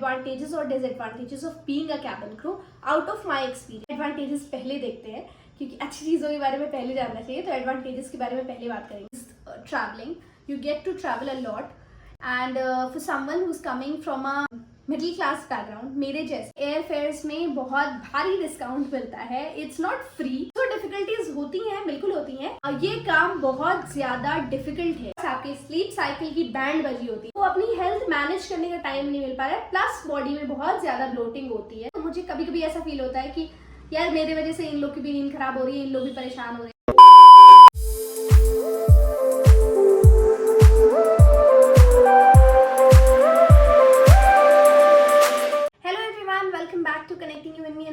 Advantages और disadvantages of being a cabin crew out of my experience. Advantages पहले देखते हैं क्योंकि अच्छी चीज़ों के बारे में पहले जानना चाहिए, तो एडवांटेजेस के बारे में पहले बात करेंगे। Travelling, you get to travel a lot and for someone who is coming from a middle class background, मेरे जैसे एयर फेयर्स में बहुत भारी डिस्काउंट मिलता है। इट्स नॉट फ्री, तो डिफिकल्टीज होती हैं, बिल्कुल होती हैं। ये काम बहुत ज्यादा डिफिकल्ट है। आपके स्लीप साइकिल की बैंड बजी होती है, तो अपनी हेल्थ मैनेज करने का टाइम नहीं मिल पा रहा है, प्लस बॉडी में बहुत ज्यादा ब्लोटिंग होती है। तो मुझे कभी कभी ऐसा फील होता है कि यार मेरे वजह से इन लोग की भी नींद खराब हो रही है, इन लोग भी परेशान हो रहे हैं।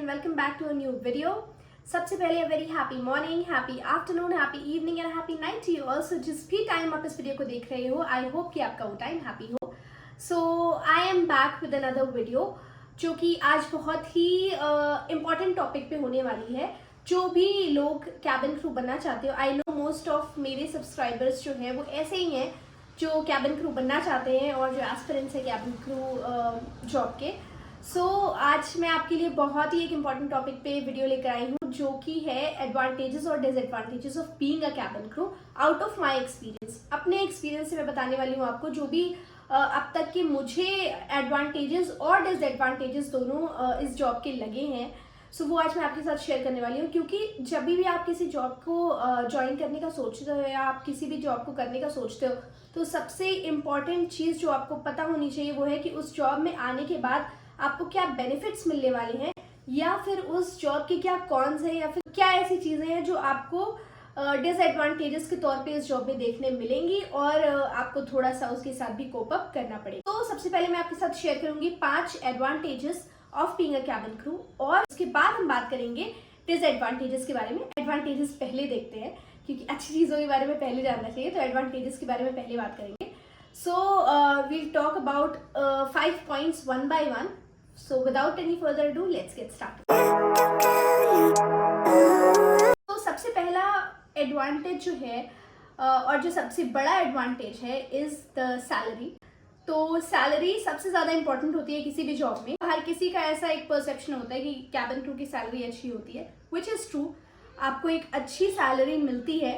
Welcome back to a new video. सबसे पहले a very happy morning, happy afternoon, happy evening and happy night to you also. जिस भी टाइम आप इस वीडियो को देख रहे हो, आई होप कि आपका वो टाइम हैप्पी हो। So I am back with another video जो कि आज बहुत ही इम्पॉर्टेंट टॉपिक पे होने वाली है। जो भी लोग कैबिन क्रू बनना चाहते हो, आई नो मोस्ट ऑफ मेरे सब्सक्राइबर्स जो है वो ऐसे ही हैं जो कैबिन क्रू बनना चाहते हैं और जो एस्पिरेंट्स है कैबिन क्रू जॉब के। आज मैं आपके लिए बहुत ही एक इम्पॉर्टेंट टॉपिक पे वीडियो लेकर आई हूँ जो कि है एडवांटेजेस और disadvantages of being a cabin crew out of my experience. अपने एक्सपीरियंस से मैं बताने वाली हूँ आपको जो भी अब तक के मुझे एडवांटेजेस और डिसएडवांटेजेस दोनों इस जॉब के लगे हैं। वो आज मैं आपके साथ शेयर करने वाली हूँ, क्योंकि जब भी आप किसी जॉब को ज्वाइन करने का सोचते हो या आप किसी भी जॉब को करने का सोचते हो, तो सबसे इम्पॉर्टेंट चीज़ जो आपको पता होनी चाहिए वो है कि उस जॉब में आने के बाद आपको क्या बेनिफिट्स मिलने वाले हैं, या फिर उस जॉब के क्या कॉन्स है, या फिर क्या ऐसी चीज़ें हैं जो आपको डिसएडवांटेजेस के तौर पे इस जॉब में देखने मिलेंगी और आपको थोड़ा सा उसके साथ भी कोप अप करना पड़ेगा। तो सबसे पहले मैं आपके साथ शेयर करूंगी 5 advantages of being a cabin crew, और उसके बाद हम बात करेंगे डिसएडवांटेजेस के बारे में। एडवांटेजेस पहले देखते हैं क्योंकि अच्छी चीज़ों के बारे में पहले जानना चाहिए, तो एडवांटेजेस के बारे में पहले बात करेंगे। We'll talk about 5 points one by one. So without any further ado, let's get started. तो सबसे पहला एडवांटेज जो है और जो सबसे बड़ा एडवांटेज है इज द सैलरी। तो सैलरी सबसे ज़्यादा इंपॉर्टेंट होती है किसी भी जॉब में। हर किसी का ऐसा एक परसेप्शन होता है कि कैबिन क्रू की सैलरी अच्छी होती है, विच इज़ ट्रू। आपको एक अच्छी सैलरी मिलती है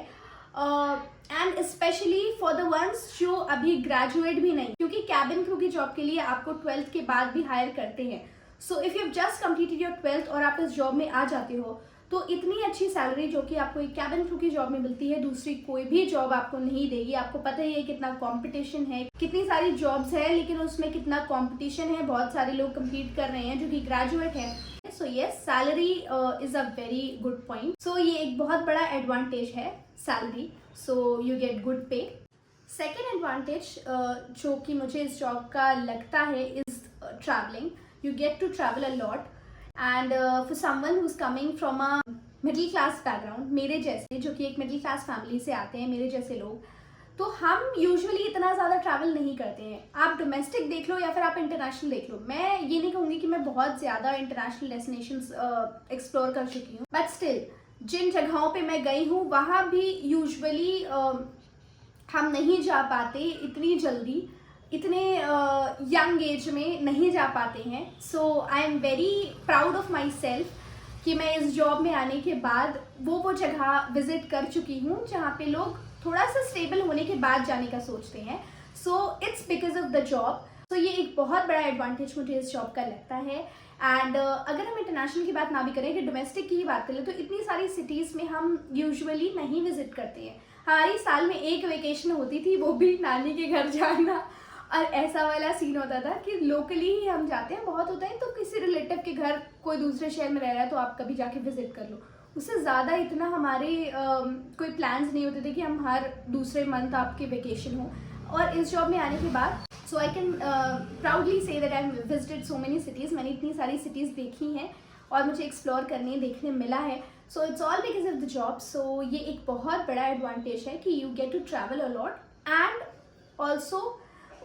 and specially for the ones जो अभी ग्रेजुएट भी नहीं, क्योंकि कैबिन क्रू की जॉब के लिए आपको 12th के बाद भी हायर करते हैं। So if you just completed your 12th और आप इस जॉब में आ जाते हो, तो इतनी अच्छी सैलरी जो कि आपको एक कैबिन क्रू की जॉब में मिलती है दूसरी कोई भी जॉब आपको नहीं देगी। आपको पता ही है कितना कंपटीशन है, कितनी सारी जॉब्स है, लेकिन उसमें कितना कंपटीशन है, बहुत सारे लोग कम्पीट कर रहे हैं जो कि ग्रेजुएट हैं। So yes, salary is a very good point. So ये एक बहुत बड़ा एडवांटेज है salary, so you get good pay. Second advantage जो कि मुझे इस जॉब का लगता है is travelling, you get to travel a lot and for someone who is coming from a middle class background, मेरे जैसे जो कि एक मिडिल क्लास फैमिली से आते हैं, मेरे जैसे लोग, तो हम यूजुअली इतना ज़्यादा ट्रैवल नहीं करते हैं। आप डोमेस्टिक देख लो या फिर आप इंटरनेशनल देख लो। मैं ये नहीं कहूँगी कि मैं बहुत ज़्यादा इंटरनेशनल डेस्टिनेशंस एक्सप्लोर कर चुकी हूँ, बट स्टिल जिन जगहों पे मैं गई हूँ वहाँ भी यूजुअली हम नहीं जा पाते इतनी जल्दी, इतने यंग एज में नहीं जा पाते हैं। So I am very proud of myself कि मैं इस जॉब में आने के बाद वो जगह विजिट कर चुकी हूँ जहाँ पे लोग थोड़ा सा स्टेबल होने के बाद जाने का सोचते हैं। So it's because of the job. तो ये एक बहुत बड़ा एडवांटेज मुझे इस जॉब का लगता है। एंड अगर हम इंटरनेशनल की बात ना भी करें, कि डोमेस्टिक की ही बात करें, तो इतनी सारी सिटीज़ में हम यूजुअली नहीं विजिट करते हैं। हमारी साल में एक वेकेशन होती थी, वो भी नानी के घर जाना, और ऐसा वाला सीन होता था कि लोकली ही हम जाते हैं। बहुत होता है तो किसी रिलेटिव के घर कोई दूसरे शहर में रह रहा है तो आप कभी जाके विजिट कर लो। उससे ज़्यादा इतना हमारे कोई प्लान्स नहीं होते थे कि हम हर दूसरे मंथ आपके वेकेशन हो। और इस जॉब में आने के बाद so I can proudly say that I have visited so many cities. मैंने इतनी सारी सिटीज़ देखी हैं और मुझे एक्सप्लोर करने देखने मिला है। So it's all because of the job. So ये एक बहुत बड़ा एडवांटेज है कि you get to travel a lot, and also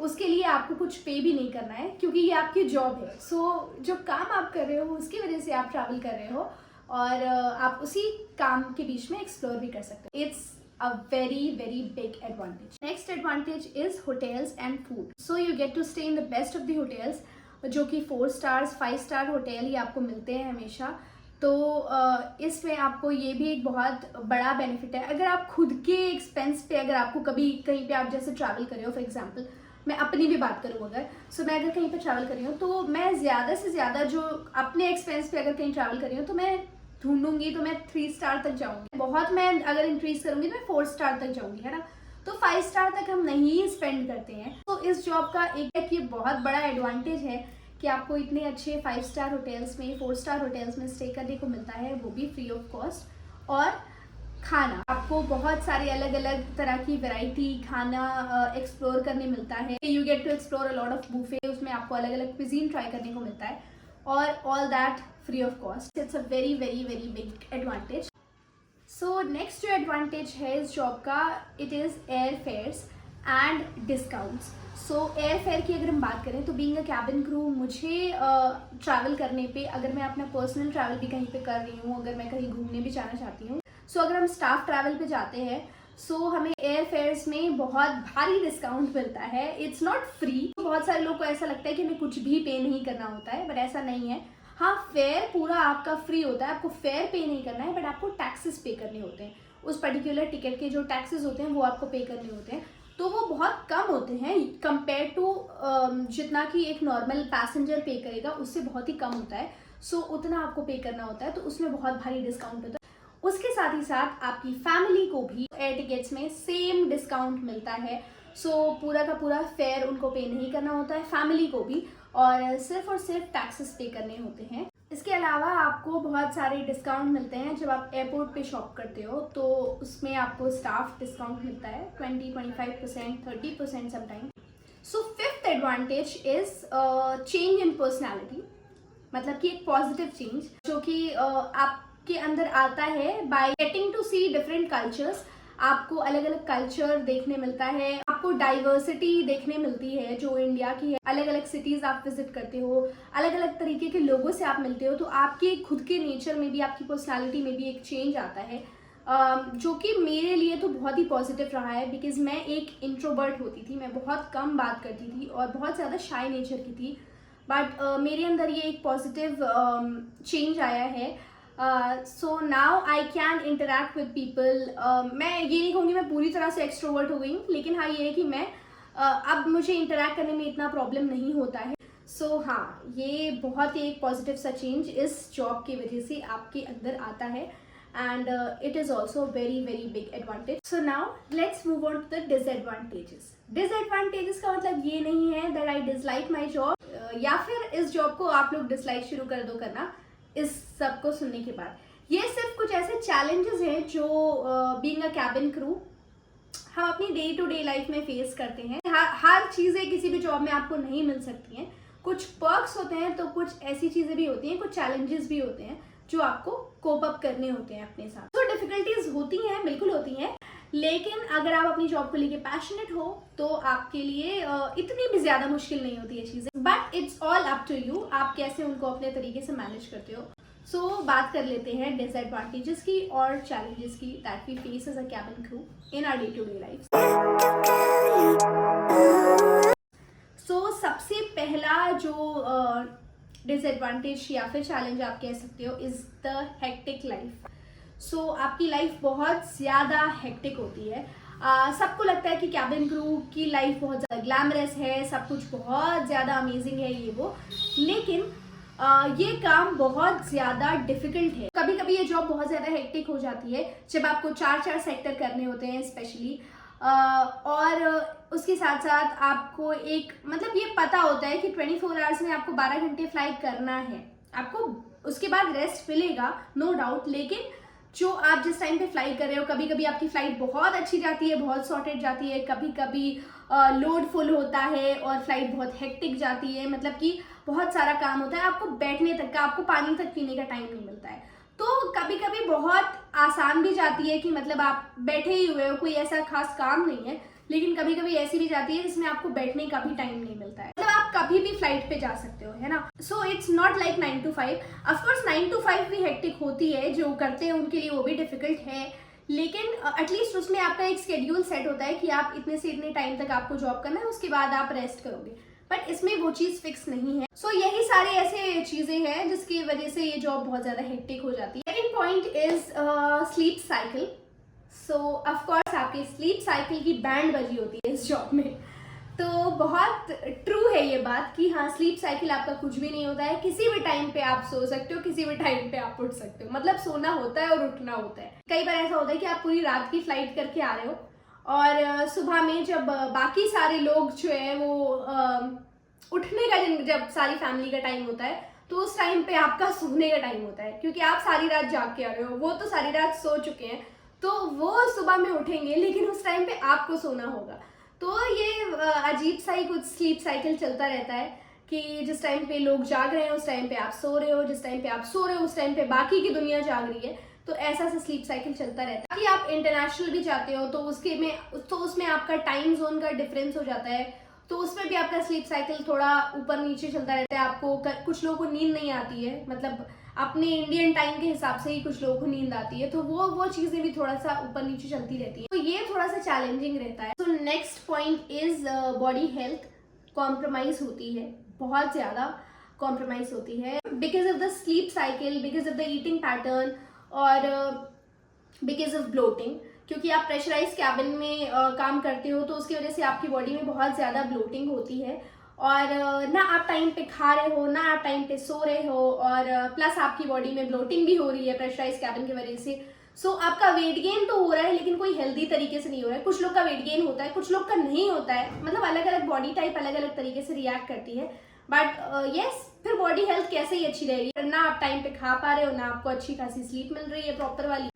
उसके लिए आपको कुछ पे भी नहीं करना है क्योंकि ये आपकी जॉब है। सो जो काम आप कर रहे हो उसकी वजह से आप ट्रैवल कर रहे हो और आप उसी काम के बीच में एक्सप्लोर भी कर सकते हो। It's a very big advantage. Next advantage is hotels and food. So you get to stay in the best of the hotels. जो कि 4 स्टार्स 5 स्टार होटल ही आपको मिलते हैं हमेशा। तो इसमें आपको ये भी एक बहुत बड़ा बेनिफिट है। अगर आप खुद के एक्सपेंस पे, अगर आपको कभी कहीं पे आप जैसे ट्रैवल कर रहे हो, फॉर एग्जांपल मैं अपनी भी बात करूँ अगर, सो मैं अगर कहीं पे ट्रैवल कर रही हूँ तो मैं ज़्यादा से ज़्यादा जो अपने एक्सपेंस पे अगर कहीं ट्रैवल कर रही हूँ तो मैं ढूंढूंगी तो मैं 3 स्टार तक जाऊँगी। बहुत मैं अगर इंक्रीज करूँगी तो मैं 4 स्टार तक जाऊँगी, है ना। तो 5 स्टार तक हम नहीं स्पेंड करते हैं। तो इस जॉब का एक ये बहुत बड़ा एडवांटेज है कि आपको इतने अच्छे 5 स्टार होटल्स में, 4 स्टार होटल्स में स्टे करने को मिलता है, वो भी फ्री ऑफ कॉस्ट। और खाना आपको बहुत सारे अलग अलग तरह की वैरायटी खाना एक्सप्लोर करने मिलता है। You get to explore a lot of buffet, उसमें आपको अलग अलग क्विजीन ट्राई करने को मिलता है और all that free of cost. It's a very very very big advantage. So next जो एडवांटेज है इस जॉब का, it is air fares and discounts. So air fare की अगर हम बात करें तो बीइंग अ कैबिन क्रू, मुझे ट्रैवल करने पे, अगर मैं अपना पर्सनल ट्रैवल भी कहीं पे कर रही हूँ, अगर मैं कहीं घूमने भी जाना चाहती हूँ, सो अगर हम स्टाफ ट्रैवल पे जाते हैं सो हमें एयर फेयर्स में बहुत भारी डिस्काउंट मिलता है। It's not free. बहुत सारे लोग को ऐसा लगता है कि हमें कुछ भी पे नहीं करना होता है, बट ऐसा नहीं है। हाँ, फेयर पूरा आपका फ्री होता है, आपको फेयर पे नहीं करना है, बट आपको टैक्सेस पे करने होते हैं। उस पर्टिकुलर टिकट के जो टैक्सेस होते हैं वो आपको पे करने होते हैं, तो वो बहुत कम होते हैं कंपेयर टू जितना कि एक नॉर्मल पैसेंजर पे करेगा, उससे बहुत ही कम होता है। सो उतना आपको पे करना होता है, तो उसमें बहुत भारी डिस्काउंट होता है। उसके साथ ही साथ आपकी फैमिली को भी एयर टिकट्स में सेम डिस्काउंट मिलता है। सो पूरा का पूरा फेयर उनको पे नहीं करना होता है, फैमिली को भी, और सिर्फ टैक्सेस पे करने होते हैं। इसके अलावा आपको बहुत सारे डिस्काउंट मिलते हैं जब आप एयरपोर्ट पे शॉप करते हो, तो उसमें आपको स्टाफ डिस्काउंट मिलता है 20-25%, 30% sometime. So fifth advantage is change in personality, मतलब कि एक पॉजिटिव चेंज जो कि आपके अंदर आता है by getting to see different cultures. आपको अलग अलग कल्चर देखने मिलता है, आपको डाइवर्सिटी देखने मिलती है जो इंडिया की है। अलग अलग सिटीज आप विजिट करते हो, अलग अलग तरीके के लोगों से आप मिलते हो, तो आपके खुद के नेचर में भी, आपकी पर्सनालिटी में भी एक चेंज आता है, जो कि मेरे लिए तो बहुत ही पॉजिटिव रहा है। बिकॉज मैं एक इंट्रोवर्ट होती थी, मैं बहुत कम बात करती थी और बहुत ज़्यादा शाय नेचर की थी, बट मेरे अंदर ये एक पॉजिटिव चेंज आया है। So now I can interact with people. मैं ये नहीं कहूँगी मैं पूरी तरह से एक्सट्रोवर्ट हो गई हूँ, लेकिन हाँ ये है कि मैं अब मुझे इंटरेक्ट करने में इतना प्रॉब्लम नहीं होता है। सो हाँ, ये बहुत ही एक पॉजिटिव सा चेंज इस जॉब की वजह से आपके अंदर आता है, and it is also a very very big advantage. So now let's move on to the disadvantages. Disadvantages का मतलब ये नहीं है that I dislike my job, या फिर इस जॉब को आप लोग डिसलाइक शुरू कर दो करना इस सब को सुनने के बाद। ये सिर्फ कुछ ऐसे चैलेंजेस हैं जो बीइंग अ कैबिन क्रू हम अपनी डे टू डे लाइफ में फेस करते हैं। हर चीज़ें किसी भी जॉब में आपको नहीं मिल सकती हैं। कुछ पर्क्स होते हैं तो कुछ ऐसी चीज़ें भी होती हैं, कुछ चैलेंजेस भी होते हैं जो आपको कोप अप करने होते हैं अपने साथ। तो डिफिकल्टीज होती हैं, बिल्कुल होती हैं, लेकिन अगर आप अपनी जॉब को लेके पैशनेट हो तो आपके लिए इतनी भी ज़्यादा मुश्किल नहीं होती है चीज़ें। But it's all up to you, आप कैसे उनको अपने तरीके से मैनेज करते हो। सो बात कर लेते हैं डिसएडवांटेजेस की और चैलेंजेस की that we face as a cabin crew in our day to day life. So सबसे पहला जो डिसएडवांटेज या फिर चैलेंज आप कह सकते हो इज द हेक्टिक लाइफ। सो आपकी लाइफ बहुत ज़्यादा हेक्टिक होती है। सबको लगता है कि कैबिन क्रू की लाइफ बहुत ज़्यादा ग्लैमरस है, सब कुछ बहुत ज़्यादा अमेजिंग है ये वो, लेकिन ये काम बहुत ज़्यादा डिफिकल्ट है। कभी कभी ये जॉब बहुत ज़्यादा हेक्टिक हो जाती है जब आपको 4 सेक्टर करने होते हैं स्पेशली, और उसके साथ साथ आपको एक मतलब ये पता होता है कि 24 आवर्स में आपको 12 घंटे फ्लाई करना है। आपको उसके बाद रेस्ट मिलेगा नो डाउट, लेकिन जो आप जिस टाइम पे फ्लाई कर रहे हो, कभी कभी आपकी फ्लाइट बहुत अच्छी जाती है, बहुत सॉर्टेड जाती है, कभी कभी लोड फुल होता है और फ्लाइट बहुत हेक्टिक जाती है, मतलब कि बहुत सारा काम होता है, आपको बैठने तक का, आपको पानी तक पीने का टाइम नहीं मिलता है। तो कभी कभी बहुत आसान भी जाती है कि मतलब आप बैठे ही हुए हो, कोई ऐसा खास काम नहीं है, लेकिन कभी कभी ऐसी भी जाती है जिसमें आपको बैठने का भी टाइम नहीं मिलता है, मतलब आप कभी भी फ्लाइट पे जा सकते हो, है ना। So it's not like 9 to 5। Of course 9 to 5 भी हेक्टिक होती है, जो करते हैं उनके लिए वो भी डिफिकल्ट है, लेकिन एटलीस्ट उसमें आपका एक शेड्यूल सेट होता है कि आप इतने से इतने टाइम तक आपको जॉब करना है, उसके बाद आप रेस्ट करोगे। बट इसमें वो चीज़ फिक्स नहीं है। सो यही सारी ऐसे चीज़ें हैं जिसकी वजह से ये जॉब बहुत ज़्यादा हेक्टिक हो जाती है। Second point is sleep cycle. So of course आपकी स्लीप साइकिल की बैंड बजी होती है इस जॉब में। तो बहुत ट्रू है ये बात कि हाँ, स्लीप साइकिल आपका कुछ भी नहीं होता है। किसी भी टाइम पे आप सो सकते हो, किसी भी टाइम पे आप उठ सकते हो। मतलब सोना होता है और उठना होता है। कई बार ऐसा होता है कि आप पूरी रात की फ्लाइट करके आ रहे हो और सुबह में जब बाकी सारे लोग जो है वो उठने का जब सारी फैमिली का टाइम होता है, तो उस टाइम पे आपका सोने का टाइम होता है, क्योंकि आप सारी रात जाग के आ रहे हो। वो तो सारी रात सो चुके हैं, तो वो सुबह में उठेंगे, लेकिन उस टाइम पे आपको सोना होगा। तो ये अजीब सा ही कुछ स्लीप साइकिल चलता रहता है कि जिस टाइम पे लोग जाग रहे हैं उस टाइम पे आप सो रहे हो, जिस टाइम पे आप सो रहे हो उस टाइम पे बाकी की दुनिया जाग रही है। तो ऐसा सा स्लीप साइकिल चलता रहता है। कि आप इंटरनेशनल भी जाते हो तो उसमें आपका टाइम जोन का डिफरेंस हो जाता है, तो उसमें भी आपका स्लीप साइकिल थोड़ा ऊपर नीचे चलता रहता है। आपको कुछ लोगों को नींद नहीं आती है, मतलब अपने इंडियन टाइम के हिसाब से ही कुछ लोगों को नींद आती है, तो वो चीज़ें भी थोड़ा सा ऊपर नीचे चलती रहती है। तो ये थोड़ा सा चैलेंजिंग रहता है। तो next point is body health compromise होती है, बहुत ज़्यादा कॉम्प्रोमाइज होती है because of the sleep cycle, because of the eating pattern और बिकॉज ऑफ ब्लोटिंग। क्योंकि आप प्रेशराइज कैबिन में काम करते हो, तो उसकी वजह से आपकी बॉडी में बहुत ज़्यादा ब्लोटिंग होती है और ना आप टाइम पे खा रहे हो, ना आप टाइम पे सो रहे हो, और प्लस आपकी बॉडी में ब्लोटिंग भी हो रही है प्रेशराइज कैबिन की वजह से। सो आपका वेट गेन तो हो रहा है, लेकिन कोई हेल्दी तरीके से नहीं हो रहा है। कुछ लोग का वेट गेन होता है, कुछ लोग का नहीं होता है, मतलब अलग अलग बॉडी टाइप अलग अलग तरीके से रिएक्ट करती है। बट यस, फिर बॉडी हेल्थ कैसे ही अच्छी रहेगी, ना आप टाइम पे खा पा रहे हो, ना आपको अच्छी खासी स्लीप मिल रही है प्रॉपर वाली।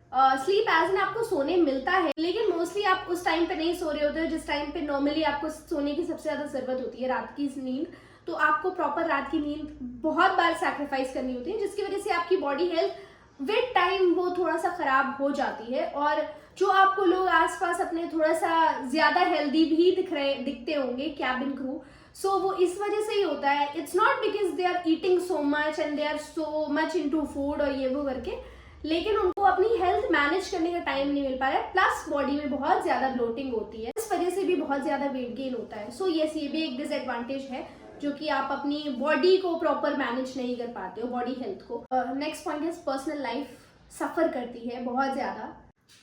स्लीप एज एन आपको सोने मिलता है, लेकिन मोस्टली आप उस टाइम पे नहीं सो रहे होते हो जिस टाइम पे नॉर्मली आपको सोने की सबसे ज्यादा जरूरत होती है, रात की नींद। तो आपको प्रॉपर रात की नींद बहुत बार सैक्रिफाइस करनी होती है, जिसकी वजह से आपकी बॉडी हेल्थ विद टाइम वो थोड़ा सा खराब हो जाती है। और जो आपको लोग आसपास अपने थोड़ा सा ज्यादा हेल्दी भी दिखते होंगे कैबिन क्रू, सो वो इस वजह से ही होता है। It's not because they are eating so much and they are so much into food और ये वो करके, लेकिन उनको अपनी हेल्थ मैनेज करने का टाइम नहीं मिल पा रहा है। प्लस बॉडी में बहुत ज्यादा ब्लोटिंग होती है, इस वजह से भी बहुत ज्यादा वेट गेन होता है। सो यस, ये भी एक डिसएडवांटेज है जो कि आप अपनी बॉडी को प्रॉपर मैनेज नहीं कर पाते हो, बॉडी हेल्थ को। Next point is personal life suffer करती है बहुत ज्यादा।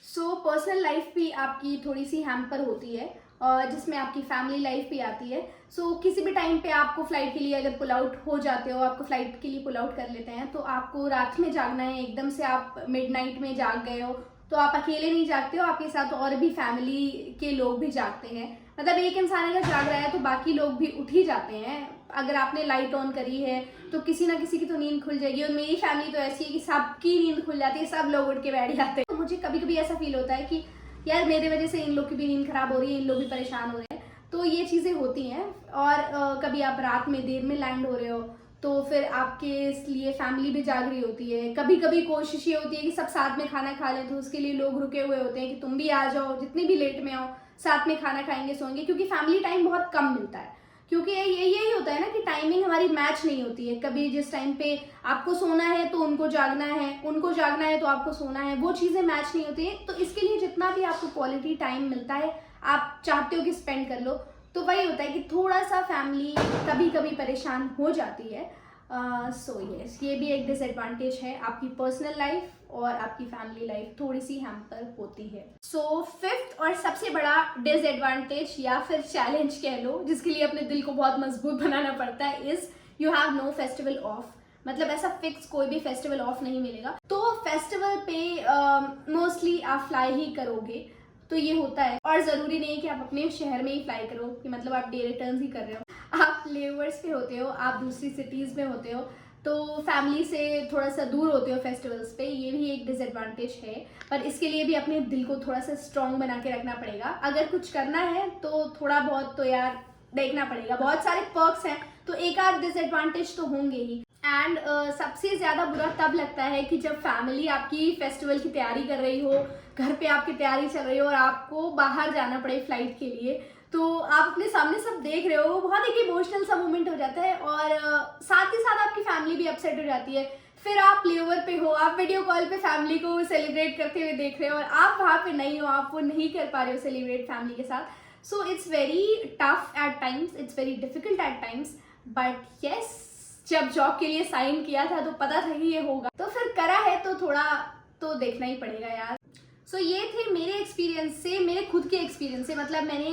सो पर्सनल लाइफ भी आपकी थोड़ी सी हैम्पर होती है, जिसमें आपकी फैमिली लाइफ भी आती है। सो किसी भी टाइम पे आपको फ्लाइट के लिए अगर पुल आउट हो जाते हो, आपको फ्लाइट के लिए पुल आउट कर लेते हैं, तो आपको रात में जागना है, एकदम से आप मिडनाइट में जाग गए हो, तो आप अकेले नहीं जागते हो, आपके साथ और भी फैमिली के लोग भी जागते हैं। मतलब एक इंसान अगर जाग रहा है तो बाकी लोग भी उठ ही जाते हैं। अगर आपने लाइट ऑन करी है तो किसी ना किसी की तो नींद खुल जाएगी, और मेरी फैमिली तो ऐसी है कि सबकी नींद खुल जाती है, सब लोग उठ के बैठ जाते हैं। तो मुझे कभी कभी ऐसा फील होता है कि यार मेरे वजह से इन लोग की भी नींद खराब हो रही है, इन लोग भी परेशान हो रहे हैं। तो ये चीज़ें होती हैं। और कभी आप रात में देर में लैंड हो रहे हो, तो फिर आपके लिए फैमिली भी जाग रही होती है। कभी कभी कोशिश ये होती है कि सब साथ में खाना खा लें, तो उसके लिए लोग रुके हुए होते हैं कि तुम भी आ जाओ, जितनी भी लेट में आओ साथ में खाना खाएंगे, सोएंगे, क्योंकि फैमिली टाइम बहुत कम मिलता है। क्योंकि यही होता है ना कि टाइमिंग हमारी मैच नहीं होती है। कभी जिस टाइम पे आपको सोना है तो उनको जागना है, उनको जागना है तो आपको सोना है, वो चीज़ें मैच नहीं होती है। तो इसके लिए जितना भी आपको क्वालिटी टाइम मिलता है, आप चाहते हो कि स्पेंड कर लो, तो वही होता है कि थोड़ा सा फैमिली कभी कभी परेशान हो जाती है। सो यस, ये भी एक डिसएडवांटेज है, आपकी पर्सनल लाइफ और आपकी फैमिली लाइफ थोड़ी सी हैम्पर होती है। सो फिफ्थ और सबसे बड़ा डिसएडवांटेज या फिर चैलेंज कह लो, जिसके लिए अपने दिल को बहुत मजबूत बनाना पड़ता है, is you have no festival off. मतलब ऐसा फिक्स कोई भी फेस्टिवल ऑफ नहीं मिलेगा। तो फेस्टिवल पे मोस्टली आप फ्लाई ही करोगे, तो ये होता है। और ज़रूरी नहीं कि आप अपने शहर में ही फ्लाई करो, कि मतलब आप डे रिटर्न ही कर रहे हो, आप लेओवर्स पे होते हो, आप दूसरी सिटीज़ में होते हो, तो फैमिली से थोड़ा सा दूर होते हो फेस्टिवल्स पे। ये भी एक डिसएडवांटेज है, पर इसके लिए भी अपने दिल को थोड़ा सा स्ट्रॉन्ग बना के रखना पड़ेगा। अगर कुछ करना है तो थोड़ा बहुत तो यार देखना पड़ेगा। बहुत सारे पर्क्स हैं, तो एक आध डिसएडवांटेज तो होंगे ही। एंड सबसे ज़्यादा बुरा तब लगता है कि जब फैमिली आपकी फेस्टिवल की तैयारी कर रही हो, घर पे आपकी तैयारी चल रही हो और आपको बाहर जाना पड़े फ्लाइट के लिए, तो आप अपने सामने सब देख रहे हो, बहुत एक इमोशनल सा मोमेंट हो जाता है। और साथ ही साथ आपकी फैमिली भी अपसेट हो जाती है। फिर आप लेओवर पे हो, आप वीडियो कॉल पे फैमिली को सेलिब्रेट करते हुए देख रहे हो, और आप वहाँ पे नहीं हो, आप वो नहीं कर पा रहे हो सेलिब्रेट फैमिली के साथ। So it's very tough at times, it's very difficult at times, but yes, जब जॉब के लिए साइन किया था तो पता था कि ये होगा, तो फिर करा है तो थोड़ा तो देखना ही पड़ेगा यार। सो ये थे मेरे एक्सपीरियंस से, मेरे खुद के एक्सपीरियंस से, मतलब मैंने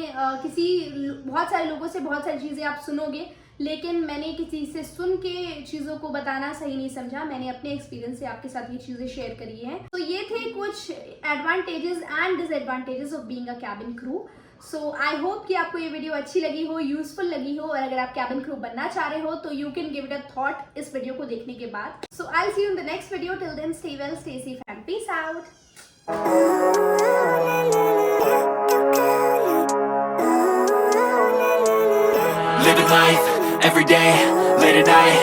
बहुत सारे लोगों से बहुत सारी चीज़ें आप सुनोगे, लेकिन मैंने किसी से सुन के चीज़ों को बताना सही नहीं समझा, मैंने अपने एक्सपीरियंस से आपके साथ ये चीज़ें शेयर करी हैं। तो ये थे कुछ advantages and disadvantages of being a cabin crew. So I hope कि आपको ये वीडियो अच्छी लगी हो, यूजफुल लगी हो, और अगर आप कैबिन क्रू बनना चाह रहे हो तो you can give it a thought इस वीडियो को देखने के बाद। So I will see you in the next video, till then stay well, stay safe and peace out. Living life, every day, late at night